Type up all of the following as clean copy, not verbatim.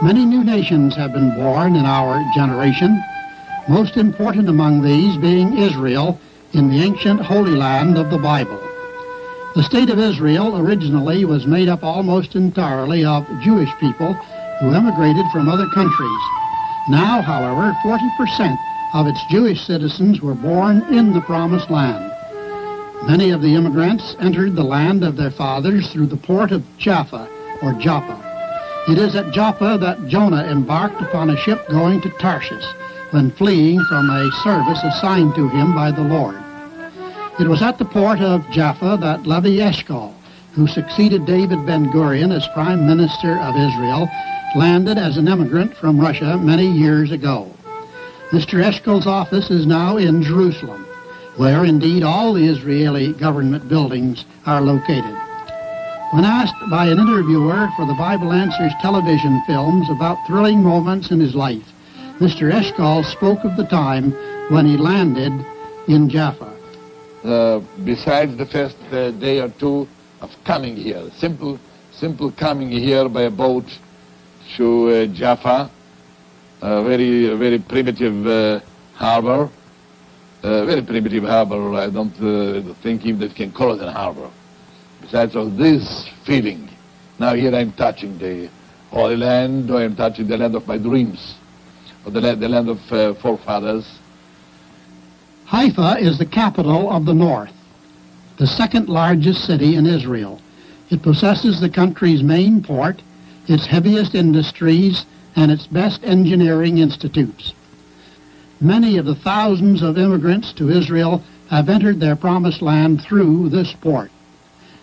Many new nations have been born in our generation, most important among these being Israel in the ancient Holy Land of the Bible. The state of Israel originally was made up almost entirely of Jewish people who emigrated from other countries. Now, however, 40% of its Jewish citizens were born in the Promised Land. Many of the immigrants entered the land of their fathers through the port of Jaffa, or Joppa. It is at Joppa that Jonah embarked upon a ship going to Tarshish when fleeing from a service assigned to him by the Lord. It was at the port of Jaffa that Levi Eshcol, who succeeded David Ben-Gurion as Prime Minister of Israel, landed as an immigrant from Russia many years ago. Mr. Eshkol's office is now in Jerusalem, where indeed all the Israeli government buildings are located. When asked by an interviewer for the Bible Answers television films about thrilling moments in his life, Mr. Eshkol spoke of the time when he landed in Jaffa. Besides the first day or two of coming here, simple coming here by a boat to Jaffa, a very primitive harbor. Very primitive harbor. I don't think even that you can call it a harbor. Besides all this feeling, now here I'm touching the Holy Land, or I'm touching the land of my dreams, or the land of forefathers. Haifa is the capital of the north, the second largest city in Israel. It possesses the country's main port, its heaviest industries, and its best engineering institutes. Many of the thousands of immigrants to Israel have entered their promised land through this port.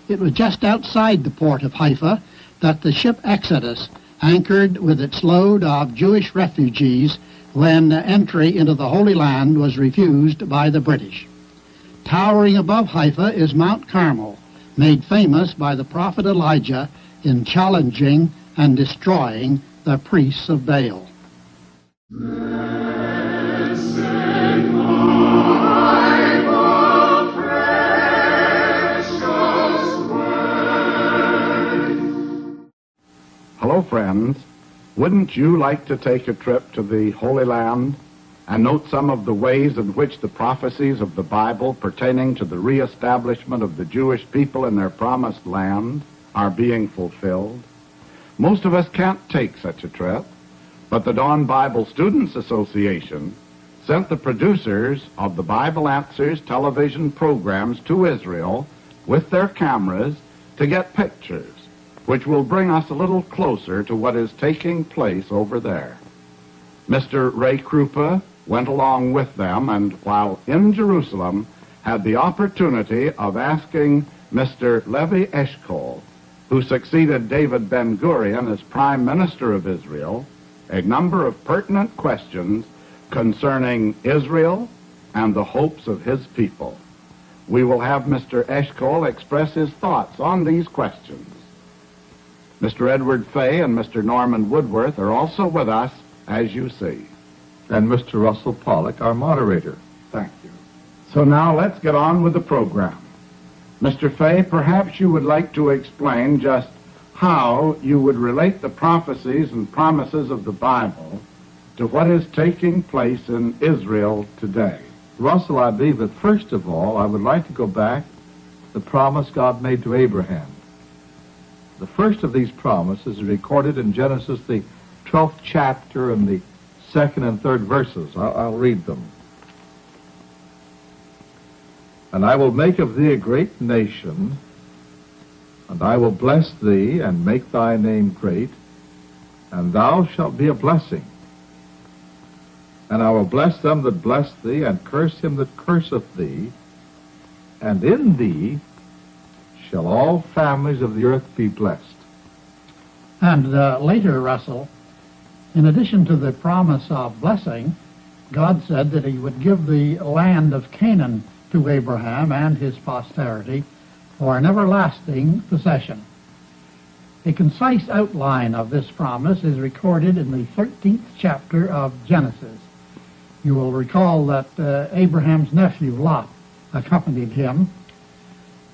It was just outside the port of Haifa that the ship Exodus anchored with its load of Jewish refugees when entry into the Holy Land was refused by the British. Towering above Haifa is Mount Carmel, made famous by the prophet Elijah in challenging and destroying the priests of Baal. Hello, friends. Wouldn't you like to take a trip to the Holy Land and note some of the ways in which the prophecies of the Bible pertaining to the reestablishment of the Jewish people in their promised land are being fulfilled? Most of us can't take such a trip, but the Dawn Bible Students Association sent the producers of the Bible Answers television programs to Israel with their cameras to get pictures, which will bring us a little closer to what is taking place over there. Mr. Ray Krupa went along with them, and while in Jerusalem, had the opportunity of asking Mr. Levi Eshkol, who succeeded David Ben-Gurion as Prime Minister of Israel, a number of pertinent questions concerning Israel and the hopes of his people. We will have Mr. Eshkol express his thoughts on these questions. Mr. Edward Fay and Mr. Norman Woodworth are also with us, as you see. And Mr. Russell Pollock, our moderator. Thank you. So now let's get on with the program. Mr. Fay, perhaps you would like to explain just how you would relate the prophecies and promises of the Bible to what is taking place in Israel today. Russell, I believe that first of all, I would like to go back to the promise God made to Abraham. The first of these promises is recorded in Genesis, the 12th chapter, and the 2nd and 3rd verses. I'll read them. And I will make of thee a great nation, and I will bless thee, and make thy name great, and thou shalt be a blessing. And I will bless them that bless thee, and curse him that curseth thee, and in thee shall all families of the earth be blessed. And later, Russell, in addition to the promise of blessing, God said that he would give the land of Canaan to Abraham and his posterity for an everlasting possession. A concise outline of this promise is recorded in the 13th chapter of Genesis. You will recall that Abraham's nephew Lot accompanied him.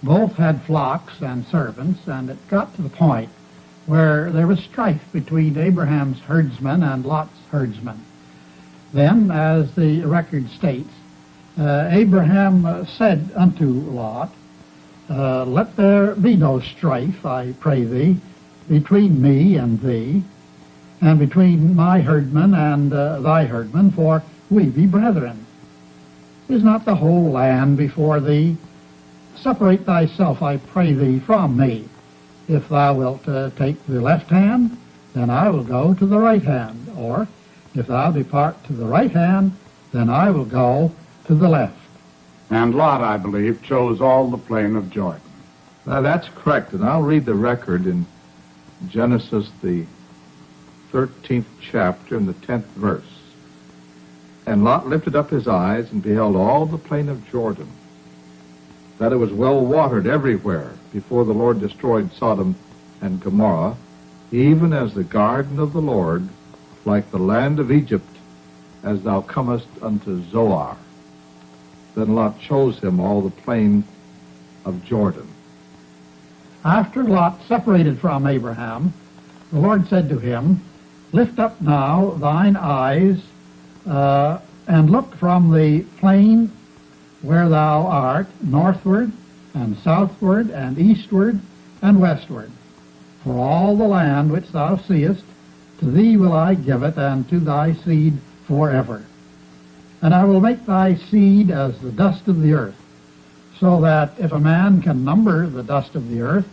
Both had flocks and servants, and it got to the point where there was strife between Abraham's herdsmen and Lot's herdsmen. Then, as the record states, Abraham said unto Lot, let there be no strife, I pray thee, between me and thee, and between my herdmen and thy herdmen, for we be brethren. Is not the whole land before thee? Separate thyself, I pray thee, from me. If thou wilt take the left hand, then I will go to the right hand. Or, if thou depart to the right hand, then I will go to the left. And Lot, I believe, chose all the plain of Jordan. Now, that's correct, and I'll read the record in Genesis, the 13th chapter, and the 10th verse. And Lot lifted up his eyes and beheld all the plain of Jordan, that it was well watered everywhere before the Lord destroyed Sodom and Gomorrah, even as the garden of the Lord, like the land of Egypt, as thou comest unto Zoar. Then Lot chose him all the plain of Jordan. After Lot separated from Abraham, the Lord said to him, Lift up now thine eyes, and look from the plain where thou art, northward, and southward, and eastward, and westward. For all the land which thou seest, to thee will I give it, and to thy seed forever. And I will make thy seed as the dust of the earth, so that if a man can number the dust of the earth,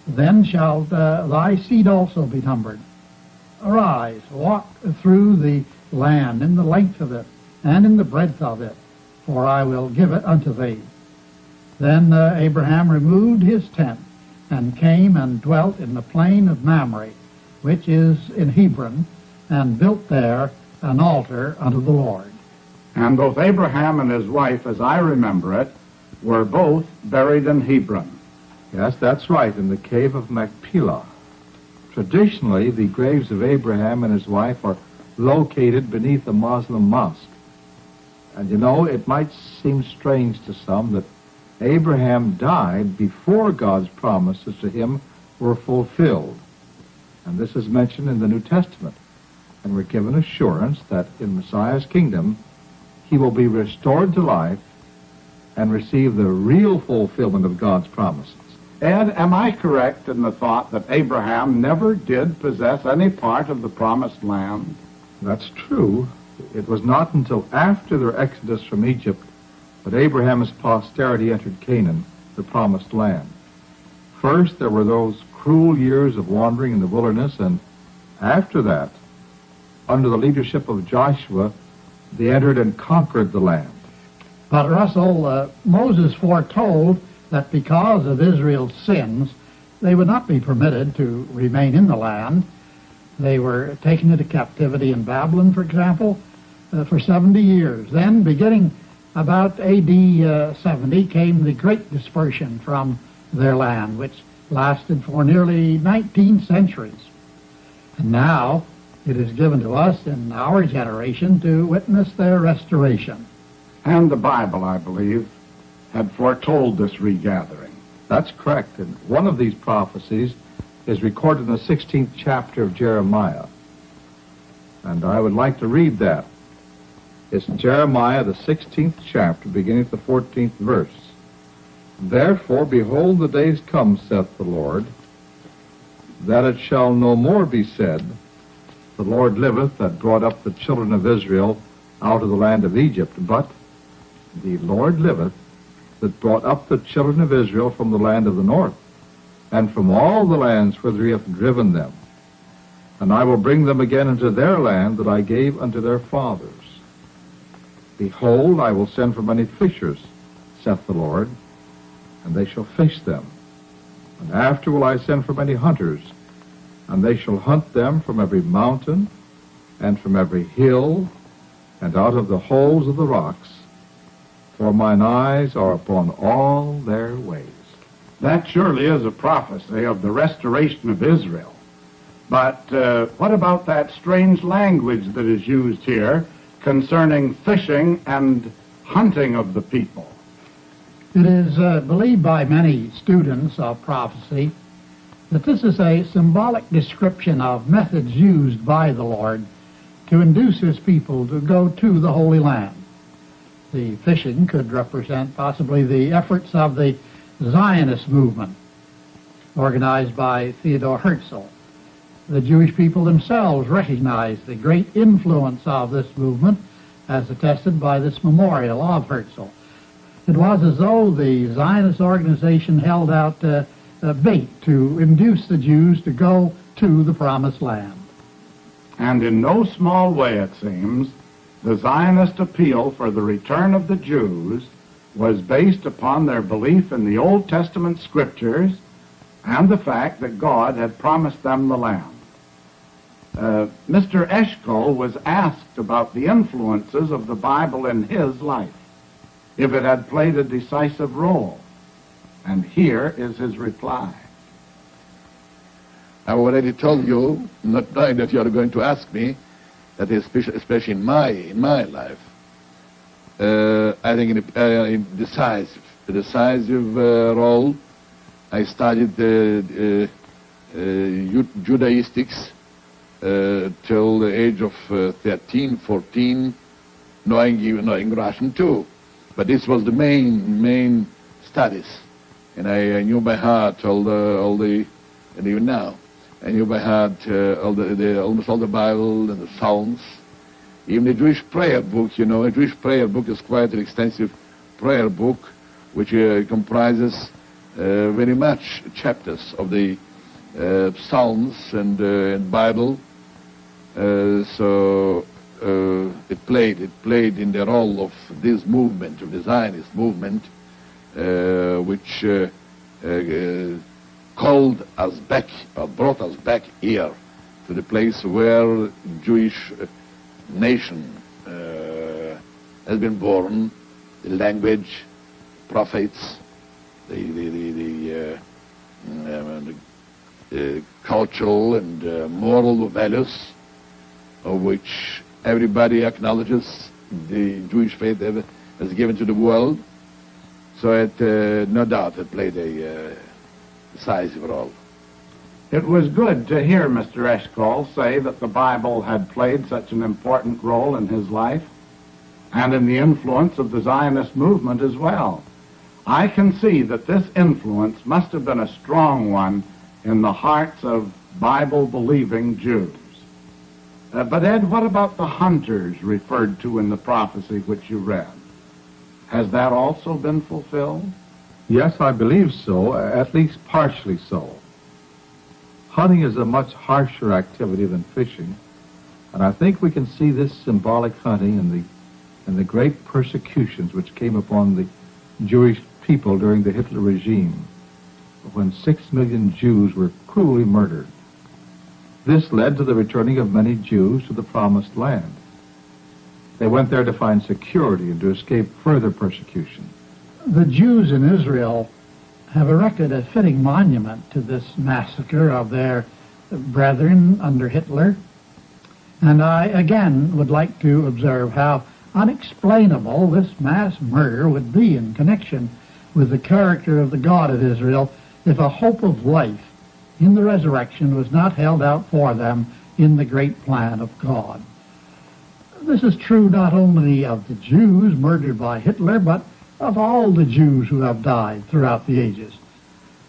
then shall thy seed also be numbered. Arise, walk through the land in the length of it, and in the breadth of it, for I will give it unto thee. Then Abraham removed his tent, and came and dwelt in the plain of Mamre, which is in Hebron, and built there an altar unto the Lord. And both Abraham and his wife, as I remember it, were both buried in Hebron. Yes, that's right, in the cave of Machpelah. Traditionally, the graves of Abraham and his wife are located beneath a Muslim mosque. And you know, it might seem strange to some that Abraham died before God's promises to him were fulfilled. And this is mentioned in the New Testament. And we're given assurance that in Messiah's kingdom, he will be restored to life and receive the real fulfillment of God's promises. Ed, am I correct in the thought that Abraham never did possess any part of the promised land? That's true. It was not until after their exodus from Egypt that Abraham's posterity entered Canaan, the promised land. First, there were those cruel years of wandering in the wilderness, and after that, under the leadership of Joshua, they entered and conquered the land. But Russell, Moses foretold that because of Israel's sins, they would not be permitted to remain in the land. They were taken into captivity in Babylon, for example, for 70 years. Then, beginning about A.D. 70, came the Great Dispersion from their land, which lasted for nearly 19 centuries. And now it is given to us in our generation to witness their restoration. And the Bible, I believe, had foretold this regathering. That's correct. And one of these prophecies is recorded in the 16th chapter of Jeremiah. And I would like to read that. It's Jeremiah, the 16th chapter, beginning at the 14th verse. Therefore, behold, the days come, saith the Lord, that it shall no more be said, the Lord liveth that brought up the children of Israel out of the land of Egypt, but the Lord liveth that brought up the children of Israel from the land of the north, and from all the lands whither he hath driven them. And I will bring them again into their land that I gave unto their fathers. Behold, I will send for many fishers, saith the Lord, and they shall fish them. And after will I send for many hunters, and they shall hunt them from every mountain, and from every hill, and out of the holes of the rocks, for mine eyes are upon all their ways. That surely is a prophecy of the restoration of Israel. But what about that strange language that is used here concerning fishing and hunting of the people? It is believed by many students of prophecy that this is a symbolic description of methods used by the Lord to induce his people to go to the Holy Land. The fishing could represent possibly the efforts of the Zionist movement, organized by Theodor Herzl. The Jewish people themselves recognized the great influence of this movement, as attested by this memorial of Herzl. It was as though the Zionist organization held out bait to induce the Jews to go to the Promised Land. And in no small way, it seems, the Zionist appeal for the return of the Jews was based upon their belief in the Old Testament scriptures and the fact that God had promised them the land. Mr. Eshkol was asked about the influences of the Bible in his life, if it had played a decisive role. And here is his reply. I already told you, not knowing that you are going to ask me, that especially in my life, I think in decisive role. I studied Judaistics till the age of 13, 14, knowing Russian too. But this was the main studies, and I knew by heart and even now, I knew by heart almost all the Bible and the Psalms, even the Jewish prayer book. A Jewish prayer book is quite an extensive prayer book, which comprises very much chapters of the Psalms and Bible. So it played in the role of this movement, of the Zionist movement, which called us back, or brought us back here to the place where Jewish nation has been born, the language, prophets, the cultural and moral values of which everybody acknowledges the Jewish faith has given to the world. So it, no doubt, it played a decisive role. It was good to hear Mr. Eshkol say that the Bible had played such an important role in his life and in the influence of the Zionist movement as well. I can see that this influence must have been a strong one in the hearts of Bible-believing Jews. But Ed, what about the hunters referred to in the prophecy which you read? Has that also been fulfilled? Yes, I believe so, at least partially so. Hunting is a much harsher activity than fishing, and I think we can see this symbolic hunting in the great persecutions which came upon the Jewish people during the Hitler regime, when 6 million Jews were cruelly murdered. This led to the returning of many Jews to the Promised Land. They went there to find security and to escape further persecution. The Jews in Israel have erected a fitting monument to this massacre of their brethren under Hitler. And I, again, would like to observe how unexplainable this mass murder would be in connection with the character of the God of Israel if a hope of life in the resurrection was not held out for them in the great plan of God. This is true not only of the Jews murdered by Hitler, but of all the Jews who have died throughout the ages.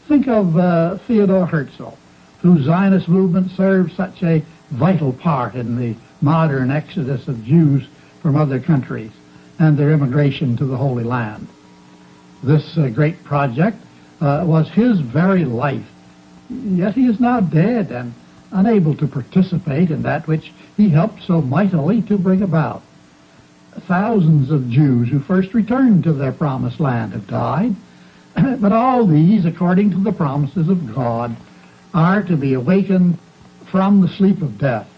Think of Theodor Herzl, whose Zionist movement served such a vital part in the modern exodus of Jews from other countries and their immigration to the Holy Land. This great project was his very life, yet he is now dead and unable to participate in that which he helped so mightily to bring about. Thousands of Jews who first returned to their promised land have died, but all these, according to the promises of God, are to be awakened from the sleep of death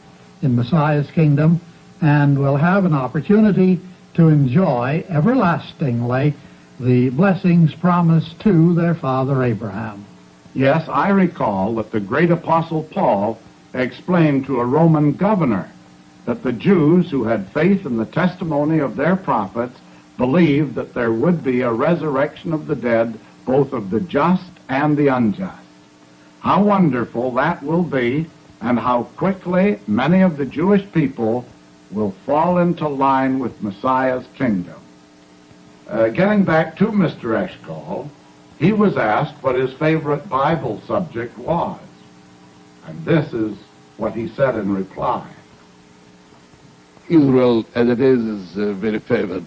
in Messiah's kingdom and will have an opportunity to enjoy everlastingly the blessings promised to their father Abraham. Yes, I recall that the great apostle Paul explained to a Roman governor that the Jews who had faith in the testimony of their prophets believed that there would be a resurrection of the dead, both of the just and the unjust. How wonderful that will be, and how quickly many of the Jewish people will fall into line with Messiah's kingdom. Getting back to Mr. Eshcol, he was asked what his favorite Bible subject was. And this is what he said in reply. Israel, as it is very favored,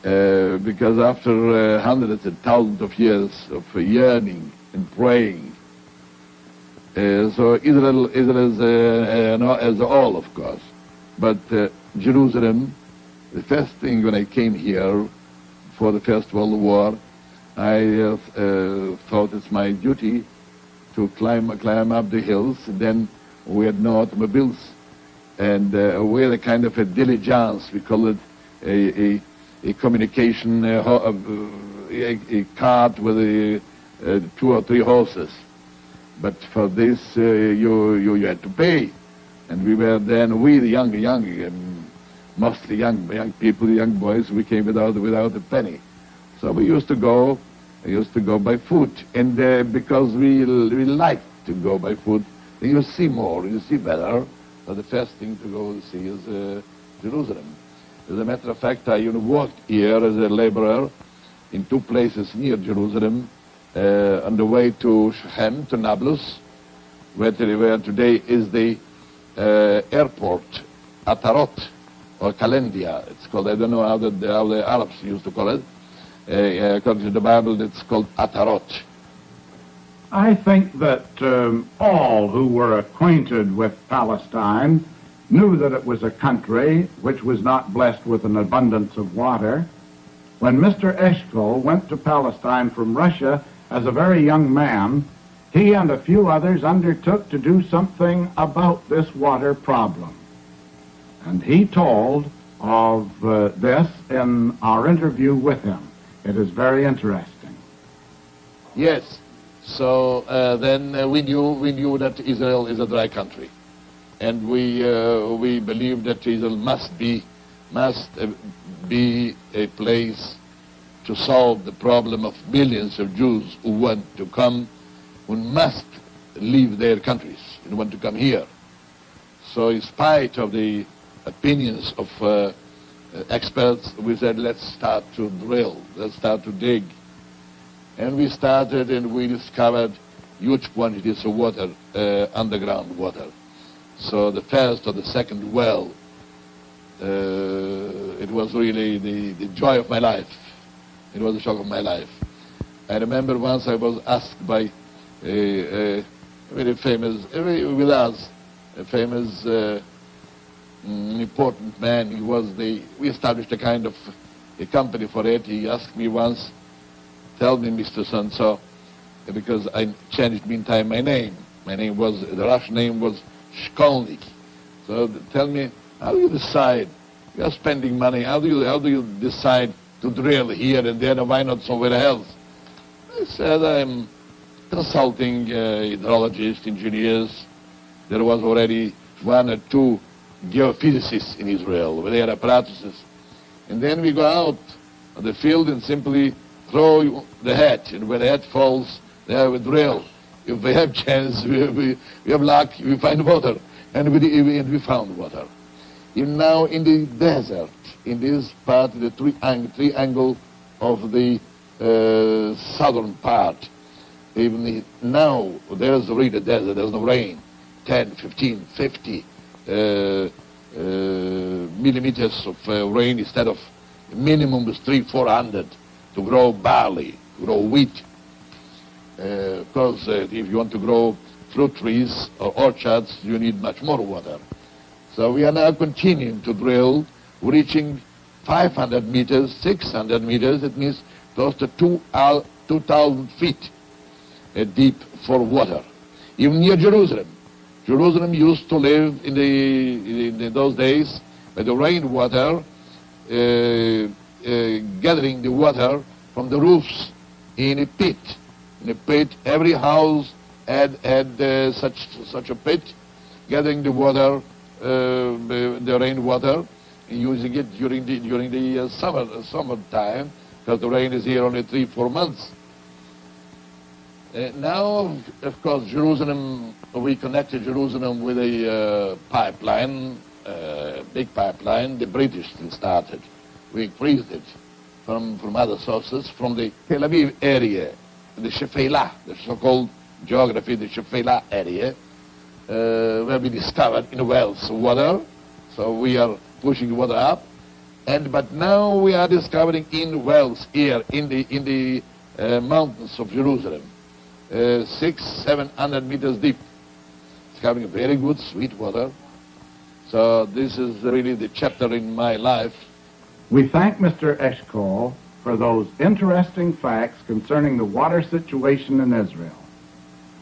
because after hundreds and thousands of years of yearning and praying, so Israel is as all, of course. But Jerusalem, the first thing when I came here for the First World War, I thought it's my duty to climb up the hills. And then we had no automobiles, and we had a kind of a diligence. We call it a communication, a cart with 2 or 3 horses. But for this, you had to pay. And we were then, the mostly young people, young boys, we came without a penny. So we used to go by foot. And because we liked to go by foot, you see more, you see better. So the first thing to go see is Jerusalem. As a matter of fact, I worked here as a laborer in 2 places near Jerusalem, on the way to Shechem, to Nablus, where today is the airport, Atarot, or Kalendia, it's called. I don't know how the Arabs used to call it. According to the Bible, it's called Atarot. I think that all who were acquainted with Palestine knew that it was a country which was not blessed with an abundance of water. When Mr. Eshcol went to Palestine from Russia as a very young man, he and a few others undertook to do something about this water problem. And he told of this in our interview with him. It is very interesting. Yes. So then we knew that Israel is a dry country, and we believe that Israel must be a place to solve the problem of millions of Jews who want to come, who must leave their countries and want to come here. So in spite of the opinions of experts, we said, let's start to drill, let's start to dig. And we started, and we discovered huge quantities of water, underground water. So the first or the second well, it was really the joy of my life. It was the shock of my life. I remember once I was asked by a very famous, with us, a famous important man. We established a kind of a company for it. He asked me once, tell me, Mr. So-and-so, because I changed meantime my name. The Russian name was Shkolnik. So tell me, how do you decide? You are spending money. How do you decide to drill here and there, and why not somewhere else? I said, I'm consulting hydrologists, engineers. There was already 1 or 2 geophysicists in Israel with their apparatuses. And then we go out on the field and simply throw the hat, and when the hat falls, there we drill. If we have chance, we have luck, we find water, and we found water. Even now in the desert, in this part, the triangle of the southern part, even now there's really desert, there's no rain, 10, 15, 50 millimeters of rain instead of minimum is 300-400 to grow barley, to grow wheat. Because if you want to grow fruit trees or orchards, you need much more water. So we are now continuing to drill, reaching 500 meters, 600 meters. It means close to 2,000 feet deep for water. Even near Jerusalem. Jerusalem used to live in those days by the rainwater, gathering the water from the roofs in a pit. In a pit, every house had such a pit, gathering the water, the rainwater, using it during the summer time, because the rain is here only 3-4 months. Now, of course, Jerusalem, we connected Jerusalem with a pipeline, big pipeline. The British still started. We increased it from other sources, from the Tel Aviv area, the Shephelah, the so-called geography, the Shephelah area, where we discovered in wells water. So we are pushing water up. But now we are discovering in wells here in the mountains of Jerusalem, 600-700 meters deep. Discovering very good sweet water. So this is really the chapter in my life. We thank Mr. Eshkol for those interesting facts concerning the water situation in Israel.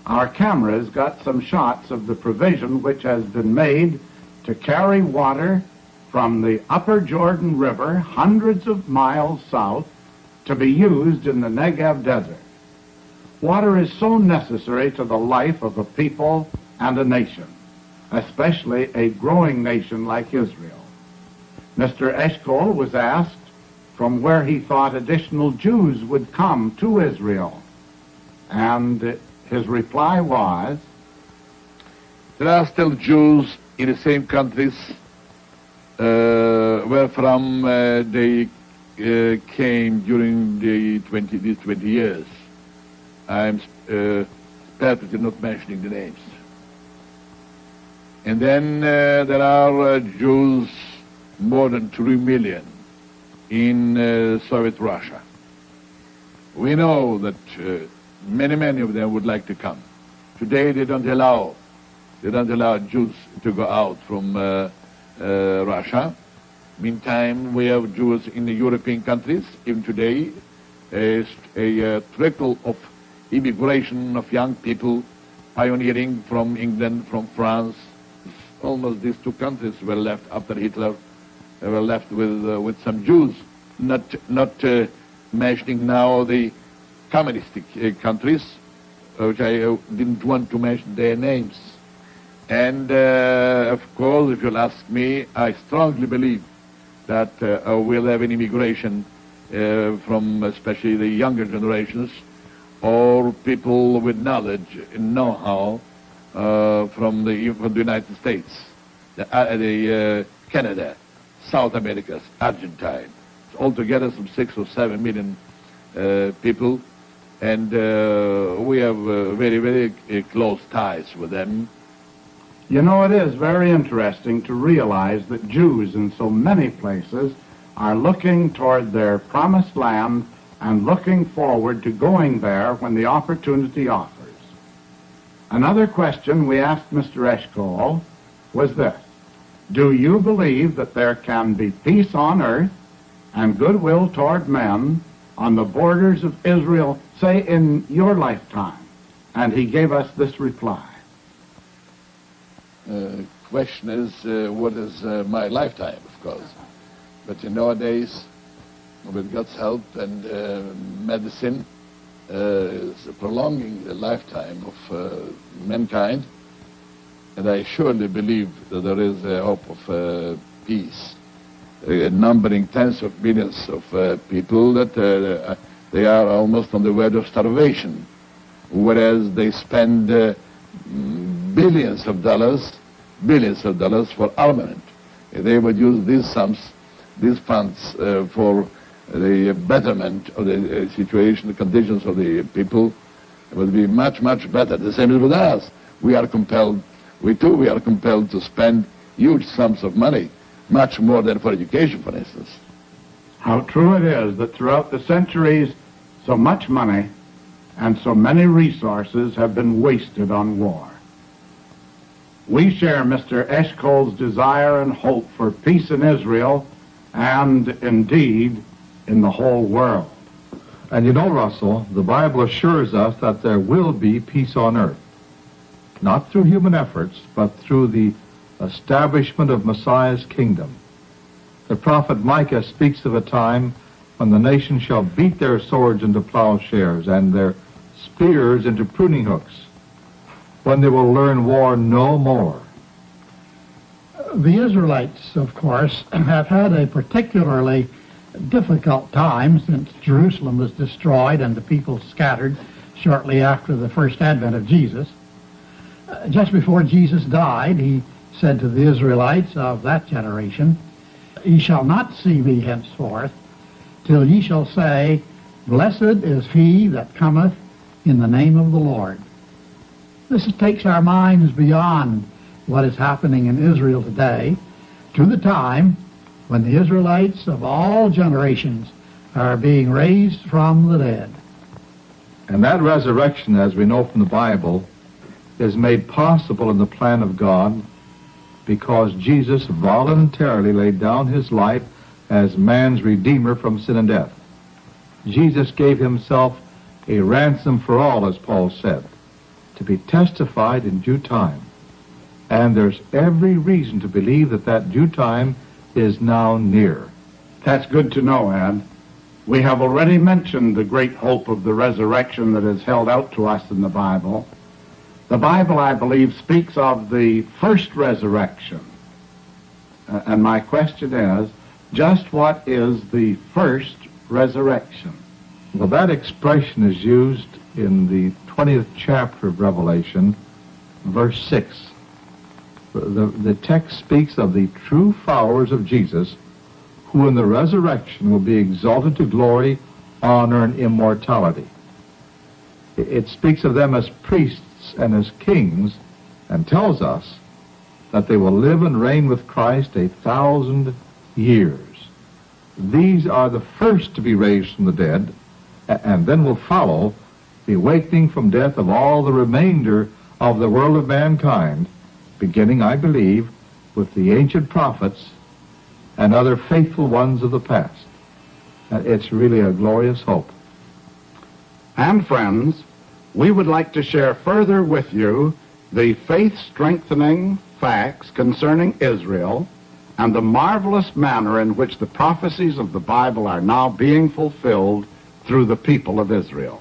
Our cameras got some shots of the provision which has been made to carry water from the upper Jordan River hundreds of miles south to be used in the Negev desert. Water is so necessary to the life of a people and a nation, especially a growing nation like Israel. Mr. Eshkol was asked from where he thought additional Jews would come to Israel, and his reply was, there are still Jews in the same countries where from they came during these 20 years. I'm purposely not mentioning the names. And then there are Jews, more than 3 million, in Soviet Russia. We know that many of them would like to come. Today they don't allow Jews to go out from Russia. Meantime, we have Jews in the European countries. Even today, a trickle of immigration of young people pioneering from England, from France. Almost these two countries were left after Hitler. They were left with some Jews, not mentioning now the communistic countries, which I didn't want to mention their names. And of course, if you'll ask me, I strongly believe that we'll have an immigration from especially the younger generations or people with knowledge and know-how from the United States, Canada, South America, Argentine. Altogether some 6 or 7 million people, and we have very close ties with them. You know, it is very interesting to realize that Jews in so many places are looking toward their promised land and looking forward to going there when the opportunity offers. Another question we asked Mr. Eshkol was this: do you believe that there can be peace on earth and goodwill toward men on the borders of Israel, say in your lifetime? And he gave us this reply. Question is, what is my lifetime, of course. But nowadays, with God's help and medicine, is prolonging the lifetime of mankind. And I surely believe that there is a hope of peace, numbering tens of millions of people that they are almost on the verge of starvation, whereas they spend billions of dollars for armament. If they would use these funds for the betterment of the situation, the conditions of the people, it would be much better. The same as with us. We are compelled to spend huge sums of money, much more than for education, for instance. How true it is that throughout the centuries, so much money and so many resources have been wasted on war. We share Mr. Eshkol's desire and hope for peace in Israel and, indeed, in the whole world. And you know, Russell, the Bible assures us that there will be peace on earth, not through human efforts, but through the establishment of Messiah's kingdom. The prophet Micah speaks of a time when the nations shall beat their swords into plowshares and their spears into pruning hooks, when they will learn war no more. The Israelites, of course, have had a particularly difficult time since Jerusalem was destroyed and the people scattered. shortly after the first advent of Jesus. Just before Jesus died, he said to the Israelites of that generation, "Ye shall not see me henceforth, till ye shall say, Blessed is he that cometh in the name of the Lord." This takes our minds beyond what is happening in Israel today to the time when the Israelites of all generations are being raised from the dead. And that resurrection, as we know from the Bible, is made possible in the plan of God because Jesus voluntarily laid down his life as man's redeemer from sin and death. Jesus gave himself a ransom for all, as Paul said, to be testified in due time. And there's every reason to believe that that due time is now near. That's good to know, Ed. We have already mentioned the great hope of the resurrection that is held out to us in the Bible. The Bible, I believe, speaks of the first resurrection. And my question is, just what is the first resurrection? Well, that expression is used in the 20th chapter of Revelation, verse 6. The text speaks of the true followers of Jesus who in the resurrection will be exalted to glory, honor, and immortality. It speaks of them as priests and as kings and tells us that they will live and reign with Christ 1,000 years. These are the first to be raised from the dead, and then will follow the awakening from death of all the remainder of the world of mankind, beginning, I believe, with the ancient prophets and other faithful ones of the past. It's really a glorious hope. And friends, we would like to share further with you the faith-strengthening facts concerning Israel and the marvelous manner in which the prophecies of the Bible are now being fulfilled through the people of Israel.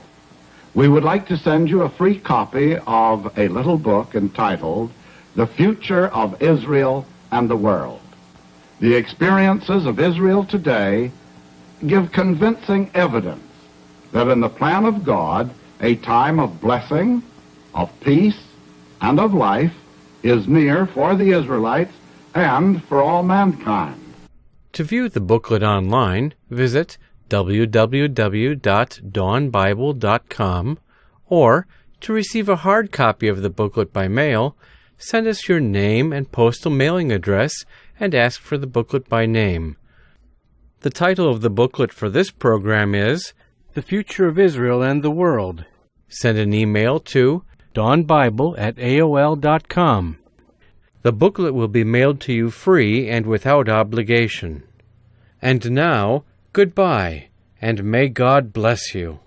We would like to send you a free copy of a little book entitled The Future of Israel and the World. The experiences of Israel today give convincing evidence that in the plan of God, a time of blessing, of peace, and of life is near for the Israelites and for all mankind. To view the booklet online, visit www.dawnbible.com, or to receive a hard copy of the booklet by mail, send us your name and postal mailing address and ask for the booklet by name. The title of the booklet for this program is The Future of Israel and the World. Send an email to dawnbible@aol.com. The booklet will be mailed to you free and without obligation. And now, goodbye, and may God bless you.